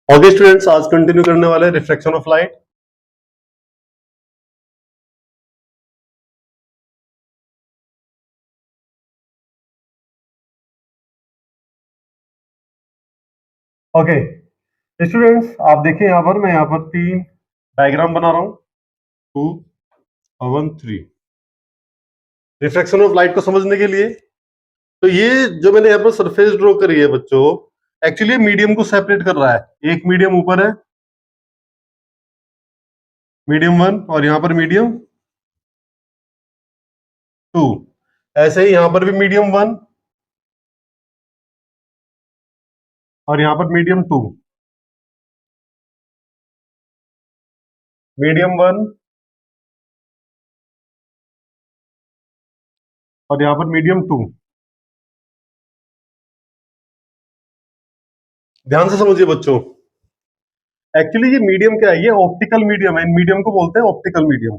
Okay students, आज continue करने वाले reflection of light. Okay students, आप देखिए मैं यहाँ पर तीन डायग्राम बना रहा हूं, 2 और 1 3 रिफ्लेक्शन ऑफ लाइट को समझने के लिए। तो ये जो मैंने यहाँ पर सरफेस ड्रॉ करी है बच्चों, एक्चुअली मीडियम को सेपरेट कर रहा है। एक मीडियम ऊपर है, मीडियम 1, और यहाँ पर मीडियम 2। ऐसे ही यहाँ पर भी मीडियम 1 और यहाँ पर मीडियम 2, मीडियम 1 और यहाँ पर मीडियम 2। ध्यान से समझिए बच्चों, एक्चुअली ये मीडियम क्या है? ये ऑप्टिकल मीडियम है। इन मीडियम को बोलते हैं ऑप्टिकल मीडियम।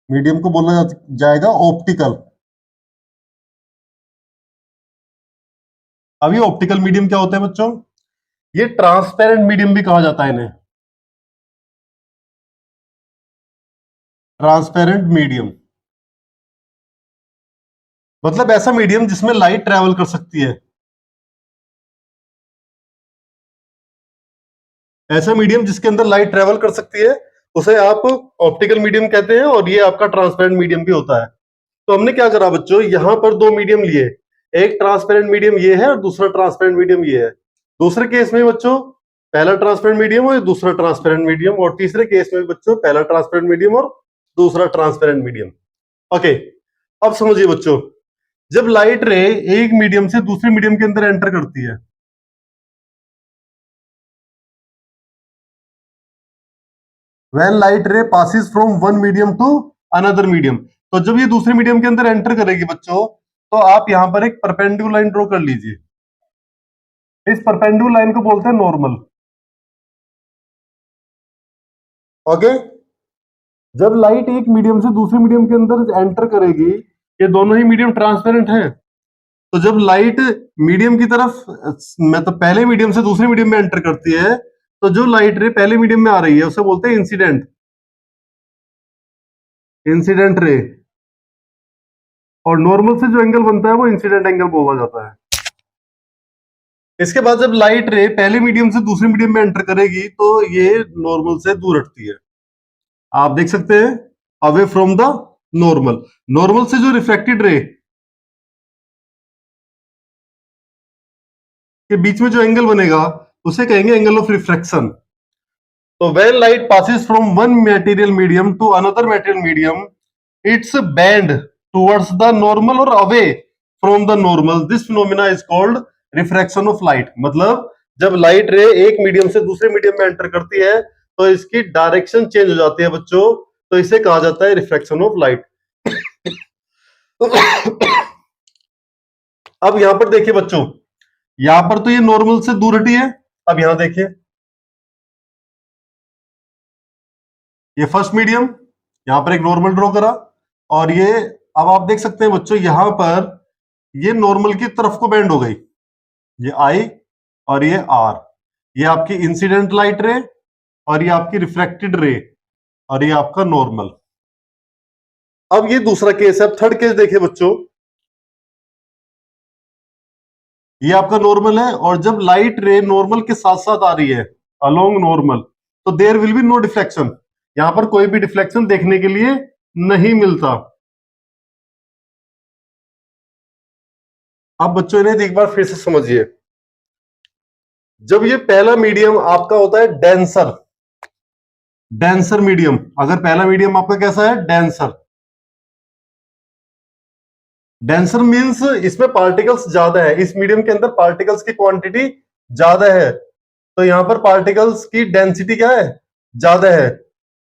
मीडियम को बोला जाएगा ऑप्टिकल। अब ये ऑप्टिकल मीडियम क्या होता है बच्चों? ये ट्रांसपेरेंट मीडियम भी कहा जाता है इन्हें, ट्रांसपेरेंट मीडियम। मतलब ऐसा मीडियम जिसमें लाइट ट्रेवल कर सकती है। ऐसा मीडियम जिसके अंदर लाइट ट्रेवल कर सकती है उसे आप ऑप्टिकल मीडियम कहते हैं, और ये आपका ट्रांसपेरेंट मीडियम भी होता है। तो हमने क्या करा बच्चों, यहां पर दो मीडियम लिए, एक ट्रांसपेरेंट मीडियम ये है और दूसरा ट्रांसपेरेंट मीडियम ये है। दूसरे केस में बच्चों पहला ट्रांसपेरेंट मीडियम और दूसरा ट्रांसपेरेंट मीडियम, और तीसरे केस में बच्चों पहला ट्रांसपेरेंट मीडियम और दूसरा ट्रांसपेरेंट मीडियम। ओके, अब समझिए बच्चों, जब लाइट रे एक मीडियम से दूसरे मीडियम के अंदर एंटर करती है, when light ray passes from one medium to another medium, तो जब ये दूसरे मीडियम के अंदर एंटर करेगी बच्चों, तो आप यहां पर एक परपेंडिकुलर लाइन ड्रॉ कर लीजिए। इस परपेंडिकुलर लाइन को बोलते हैं नॉर्मल। ओके, जब लाइट एक मीडियम से दूसरे मीडियम के अंदर एंटर करेगी, ये दोनों ही मीडियम ट्रांसपेरेंट हैं, तो जब लाइट मीडियम की तरफ मतलब पहले मीडियम से दूसरे मीडियम में एंटर करती है, तो जो लाइट रे पहले मीडियम में आ रही है उसे बोलते हैं इंसिडेंट, इंसिडेंट रे। और नॉर्मल से जो एंगल बनता है वो इंसिडेंट एंगल बोला जाता है। इसके बाद जब लाइट रे पहले मीडियम से दूसरे मीडियम में एंटर करेगी, तो ये नॉर्मल से दूर हटती है। आप देख सकते हैं, away from the normal. Normal से जो रिफ्लेक्टेड रे के बीच में जो एंगल बनेगा उसे कहेंगे एंगल ऑफ रिफ्रैक्शन। तो when light passes from one material medium to another material medium, it's bend towards the normal और away from the normal, this phenomena is called refraction of light. मतलब जब light रे एक medium से दूसरे medium में enter करती है तो इसकी डायरेक्शन चेंज हो जाती है बच्चों, तो इसे कहा जाता है रिफ्रैक्शन ऑफ लाइट। अब यहां पर देखिए बच्चों, यहां पर तो ये नॉर्मल से दूर हटी है। अब यहां देखिए, ये फर्स्ट मीडियम, यहां पर एक नॉर्मल ड्रॉ करा, और ये अब आप देख सकते हैं बच्चों, यहां पर ये नॉर्मल की तरफ को बेंड हो गई, ये आई और ये आर। ये आपकी इंसिडेंट लाइट रे और ये आपकी रिफ्रैक्टेड रे, और ये आपका नॉर्मल। अब ये दूसरा केस है। अब थर्ड केस देखिए बच्चों, ये आपका नॉर्मल है, और जब लाइट रे नॉर्मल के साथ साथ आ रही है अलोंग नॉर्मल, तो there will be no deflection. यहां पर कोई भी डिफ्लेक्शन देखने के लिए नहीं मिलता। अब बच्चों इन्हें एक बार फिर से समझिए, जब ये पहला मीडियम आपका होता है डेंसर, डेंसर मीडियम, अगर पहला मीडियम आपका कैसा है? डेंसर। डेंसर मींस इसमें पार्टिकल्स ज्यादा है, इस मीडियम के अंदर पार्टिकल्स की क्वांटिटी ज्यादा है, तो यहां पर पार्टिकल्स की डेंसिटी क्या है? ज्यादा है।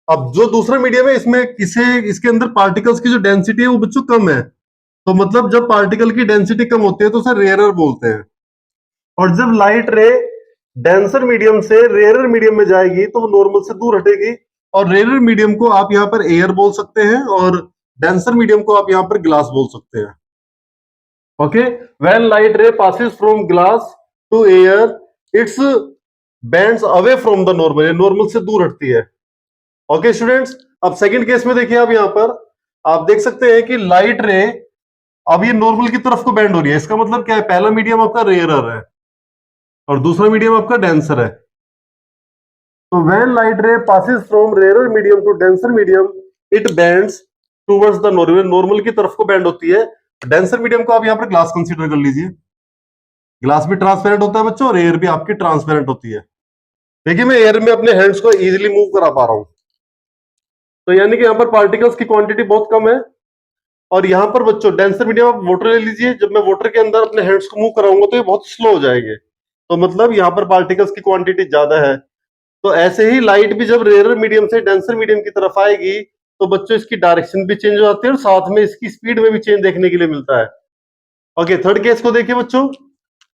अब जो दूसरा मीडियम है, इसमें इसके अंदर पार्टिकल्स की जो डेंसिटी है वो बच्चों कम है, तो मतलब जब पार्टिकल की डेंसिटी कम होती है तो उसे रेयरर बोलते हैं। और जब लाइट रे डेंसर मीडियम से रेयरर मीडियम में जाएगी तो वो नॉर्मल से दूर हटेगी, और रेयरर मीडियम को आप यहां पर एयर बोल सकते हैं, और डेंसर मीडियम को आप यहां पर ग्लास बोल सकते हैं। Okay, when light ray passes from glass to air it's bends away from the normal, ये नॉर्मल से दूर हटती है। ओके स्टूडेंट्स, अब सेकंड केस में देखिए, आप यहां पर आप देख सकते हैं कि लाइट रे अब ये नॉर्मल की तरफ को बेंड हो रही है। इसका मतलब क्या है, पहला मीडियम आपका रेयरर है और दूसरा मीडियम आपका डेंसर है। तो when light ray passes from rarer medium to denser medium it bends towards the normal, normal की तरफ को बेंड होती है। डेंसर मीडियम को आप यहां पर ग्लास कंसीडर कर लीजिए। ग्लास भी ट्रांसपेरेंट होता है बच्चों, और एयर भी आपकी ट्रांसपेरेंट होती है। देखिए मैं एयर में अपने हैंड्स को इजीली मूव करा पा रहा हूं, तो यानी कि यहाँ पर पार्टिकल्स की क्वांटिटी बहुत कम है। और यहाँ पर बच्चों डेंसर मीडियम आप वाटर ले लीजिए, जब मैं वाटर के अंदर अपने हैंड्स को मूव कराऊंगा तो ये बहुत स्लो हो जाएंगे, तो मतलब यहाँ पर पार्टिकल्स की क्वांटिटी ज्यादा है। तो ऐसे ही लाइट भी जब रेयर मीडियम से डेंसर मीडियम की तरफ आएगी तो बच्चों इसकी डायरेक्शन भी चेंज हो जाती है और साथ में इसकी स्पीड में भी चेंज देखने के लिए मिलता है। ओके, थर्ड केस को देखिए बच्चों।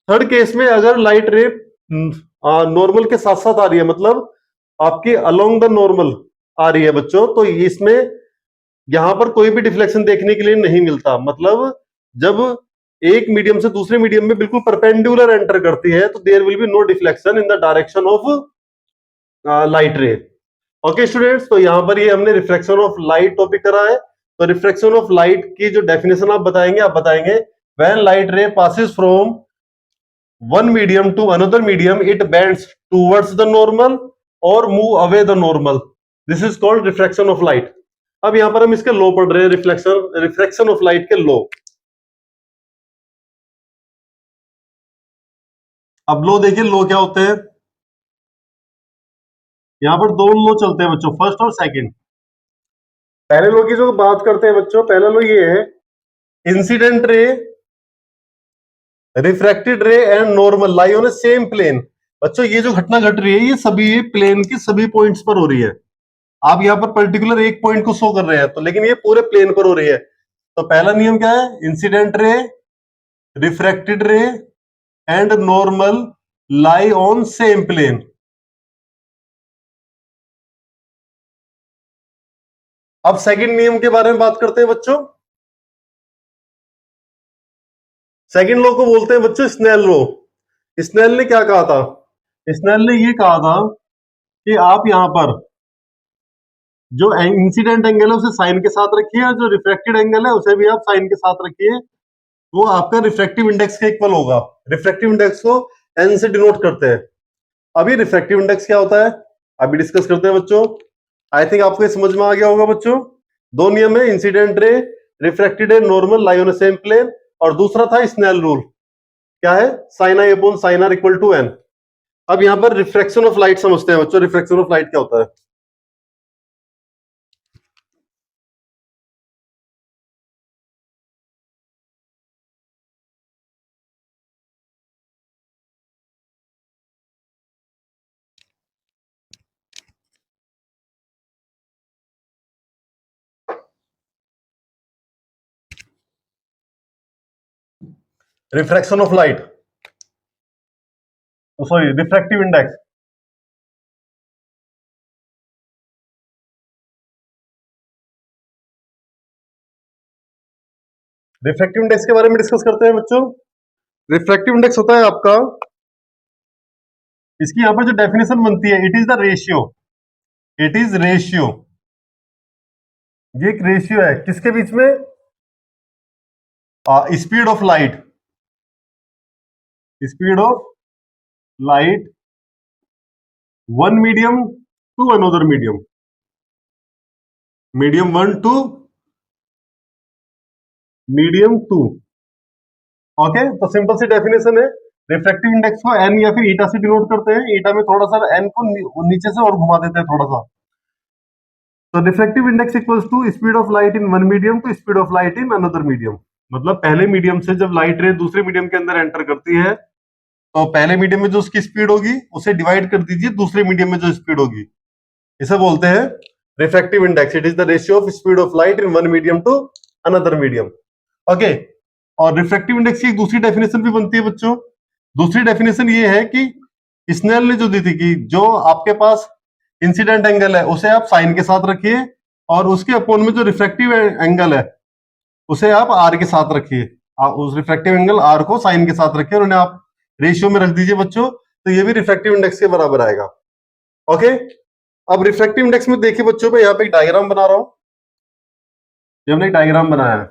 थर्ड केस में अगर लाइट रे नॉर्मल के साथ साथ आ रही है, मतलब आपकी अलोंग द नॉर्मल आ रही है बच्चों, तो इसमें यहां पर कोई भी डिफ्लेक्शन देखने के लिए नहीं मिलता। मतलब जब एक मीडियम से दूसरे मीडियम में बिल्कुल परपेंडिकुलर एंटर करती है तो there will be no deflection in the direction of light ray. Okay students, तो यहां पर ये हमने रिफ्लेक्शन ऑफ लाइट टॉपिक करा है। तो रिफ्लेक्शन ऑफ लाइट की जो डेफिनेशन आप बताएंगे when light ray passes from one medium to another medium it bends towards the normal और move away the normal, this is called reflection of light. अब यहां पर हम इसके लॉ पढ़ रहे हैं, रिफ्लेक्शन ऑफ लाइट के लॉ। अब लॉ देखिए, लॉ क्या होते हैं। यहां पर दो लॉ चलते हैं बच्चों, फर्स्ट और सेकंड। पहले लॉ की जो बात करते हैं बच्चों, पहला लॉ ये है, incident ray, refracted ray and normal lie on a same plane. बच्चों ये जो घटना घट रही है ये सभी प्लेन की सभी पॉइंट्स पर हो रही है। आप यहाँ पर पर्टिकुलर एक पॉइंट को शो कर रहे हैं, तो लेकिन ये पूरे प्लेन पर हो रही है। तो पहला नियम क्या है, incident ray, refracted ray and normal lie on same plane. अब सेकंड नियम के बारे में बात करते हैं बच्चों। सेकंड लॉ को बोलते हैं बच्चों स्नेल लॉ। स्नेल ने क्या कहा था, स्नेल ने ये कहा था कि आप यहां पर जो इंसिडेंट एंगल है उसे साइन के साथ रखिए और जो रिफ्रैक्टेड एंगल है उसे भी आप साइन के साथ रखिए, वो आपका रिफ्रैक्टिव इंडेक्स के इक्वल होगा। रिफ्रैक्टिव इंडेक्स को एन से डिनोट करते हैं। अभी रिफ्रैक्टिव इंडेक्स क्या होता है अभी डिस्कस करते हैं बच्चों। आई थिंक आपको समझ में आ गया होगा बच्चों। दो नियम है, incident ray, refracted ray, normal lie on a same plane, और दूसरा था स्नेल रूल, क्या है, sine i upon sine r equal to n. अब यहां पर रिफ्रैक्शन ऑफ लाइट समझते हैं बच्चों। रिफ्रैक्शन ऑफ लाइट क्या होता है, refraction of light, sorry refractive index. Refractive index के बारे में डिस्कस करते हैं बच्चों। रिफ्रैक्टिव इंडेक्स होता है आपका, इसकी यहां पर जो डेफिनेशन बनती है, it is the ratio, it is ratio, ये एक रेशियो है किसके बीच में, speed of light, speed of light one medium to another medium, medium one to medium two. Okay, तो सिंपल सी डेफिनेशन है। रिफ्रैक्टिव इंडेक्स को एन या फिर ईटा से डिनोट करते हैं। ईटा में थोड़ा सा एन को नीचे से और घुमा देते हैं थोड़ा सा। तो refractive index equals to speed of light in one medium to speed of light in another medium. मतलब पहले मीडियम से जब लाइट रे दूसरे मीडियम के अंदर एंटर करती है तो पहले मीडियम में जो उसकी स्पीड होगी उसे डिवाइड कर दीजिए दूसरे मीडियम में जो स्पीड होगी, इसे बोलते हैं refractive index. It is the ratio of speed of light in one medium to another medium. Okay, और रिफ्रैक्टिव इंडेक्स की एक दूसरी डेफिनेशन भी बनती है बच्चों। दूसरी डेफिनेशन ये है कि स्नेल ने जो दी थी कि जो आपके पास इंसिडेंट एंगल है उसे आप साइन के साथ रखिए और उसके अपोन में जो रिफ्रैक्टिव एंगल है उसे आप आर के साथ रखिए। उस रिफ्रैक्टिव एंगल आर को साइन के साथ रखिए और उन्हें आप रेशियो में रख दीजिए बच्चों, तो ये भी रिफ्रैक्टिव इंडेक्स के बराबर आएगा। ओके, अब रिफ्रैक्टिव इंडेक्स में देखिए बच्चों, मैं यहाँ पे एक डायग्राम बना रहा हूं। ये हमने एक डायग्राम बनाया है।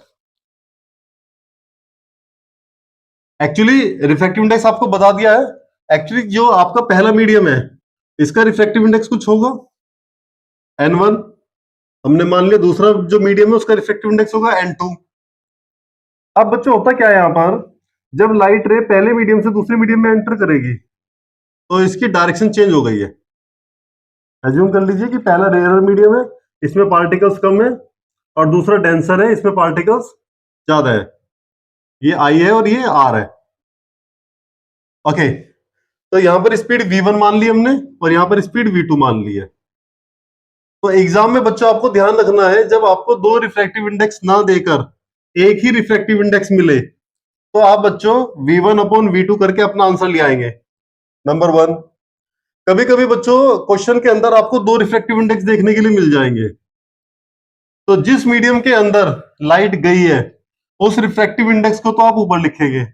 एक्चुअली रिफ्रैक्टिव इंडेक्स आपको बता दिया है। एक्चुअली जो आपका पहला मीडियम है, इसका रिफ्रैक्टिव इंडेक्स कुछ होगा N1। हमने मान लिया दूसरा जो मीडियम है उसका रिफ्रैक्टिव इंडेक्स होगा N2। अब बच्चों होता क्या है यहां पर, जब लाइट रे पहले मीडियम से दूसरे मीडियम में एंटर करेगी तो इसकी डायरेक्शन चेंज हो गई है। एज्यूम कर लीजिए कि पहला रेयर मीडियम है, इसमें पार्टिकल्स कम है, और दूसरा डेंसर है, इसमें पार्टिकल्स ज्यादा है। ये आई है और ये आर है। ओके, तो यहां पर स्पीड v1 मान ली हमने और यहां पर स्पीड v2 मान ली है। तो एग्जाम में बच्चों आपको ध्यान रखना है, जब आपको दो रिफ्रैक्टिव इंडेक्स ना देकर एक ही रिफ्रैक्टिव इंडेक्स मिले तो आप बच्चों v1 अपॉन v2 करके अपना आंसर ले आएंगे। Number one. कभी कभी बच्चों क्वेश्चन के अंदर आपको दो रिफ्रैक्टिव इंडेक्स देखने के लिए मिल जाएंगे, तो जिस मीडियम के अंदर लाइट गई है उस रिफ्रैक्टिव इंडेक्स को तो आप ऊपर लिखेंगे,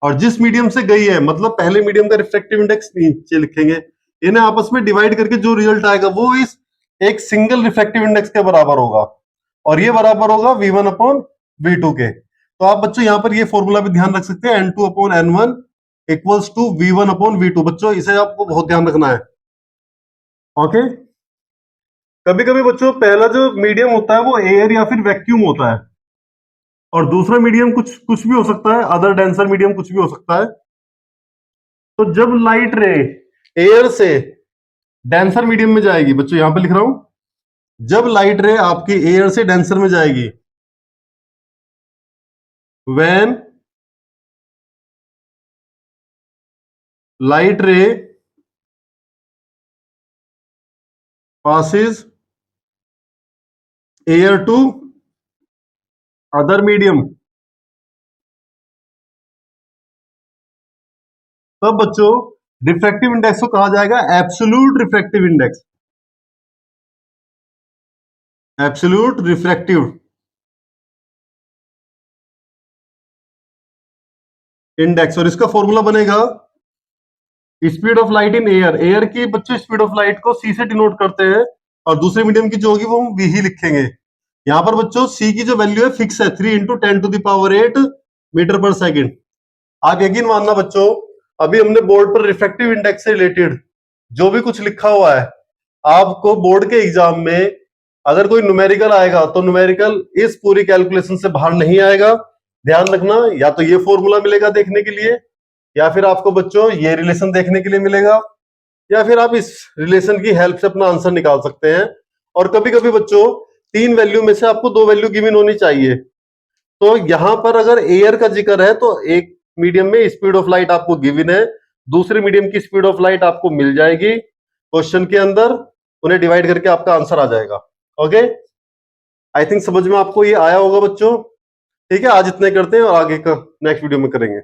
और जिस मीडियम से गई है मतलब पहले मीडियम का रिफ्रैक्टिव इंडेक्स नीचे लिखेंगे। इन्हें आपस में डिवाइड करके जो रिजल्ट आएगा वो इस एक सिंगल रिफ्रैक्टिव इंडेक्स के बराबर होगा, और ये बराबर होगा v1 अपॉन v2 के। तो आप बच्चों यहां पर ये फॉर्मूला भी ध्यान रख सकते हैं, n2 upon n1 equals to v1 upon v2। बच्चों इसे आपको बहुत ध्यान रखना है। ओके, कभी कभी बच्चों पहला जो मीडियम होता है वो एयर या फिर वैक्यूम होता है, और दूसरा मीडियम कुछ कुछ भी हो सकता है, अदर डेंसर मीडियम कुछ भी हो सकता है। तो जब लाइट रे एयर से डेंसर मीडियम में जाएगी, बच्चों यहां पे लिख रहा हूं, जब लाइट रे आपकी एयर से डेंसर में जाएगी, when light ray passes air to other medium, तब बच्चों रिफ्रैक्टिव इंडेक्स को कहा जाएगा absolute refractive index. Absolute refractive index, और इसका फॉर्मूला बनेगा speed of light in air. Air की बच्चों स्पीड ऑफ लाइट को सी से डिनोट करते हैं, और दूसरे मीडियम की जो होगी वो हम वी ही लिखेंगे। यहां पर बच्चों सी की जो वैल्यू है फिक्स है, 3 इंटू 10⁸ मीटर पर सेकेंड। आप यकीन मानना बच्चों, अभी हमने बोर्ड पर रिफ्रैक्टिव इंडेक्स से रिलेटेड जो भी कुछ लिखा हुआ है, आपको बोर्ड के एग्जाम में अगर कोई न्यूमेरिकल आएगा तो न्यूमेरिकल इस पूरी कैलकुलेशन से बाहर नहीं आएगा। ध्यान रखना, या तो ये फॉर्मूला मिलेगा देखने के लिए, या फिर आपको बच्चों ये रिलेशन देखने के लिए मिलेगा, या फिर आप इस रिलेशन की हेल्प से अपना आंसर निकाल सकते हैं। और कभी कभी बच्चों तीन वैल्यू में से आपको दो वैल्यू गिवन होनी चाहिए। तो यहां पर अगर एयर का जिक्र है तो एक मीडियम में स्पीड ऑफ लाइट आपको गिवन है, दूसरे मीडियम की स्पीड ऑफ लाइट आपको मिल जाएगी क्वेश्चन के अंदर, उन्हें डिवाइड करके आपका आंसर आ जाएगा। ओके, आई थिंक समझ में आपको ये आया होगा बच्चों। ठीक है, आज इतने करते हैं और आगे का नेक्स्ट वीडियो में करेंगे।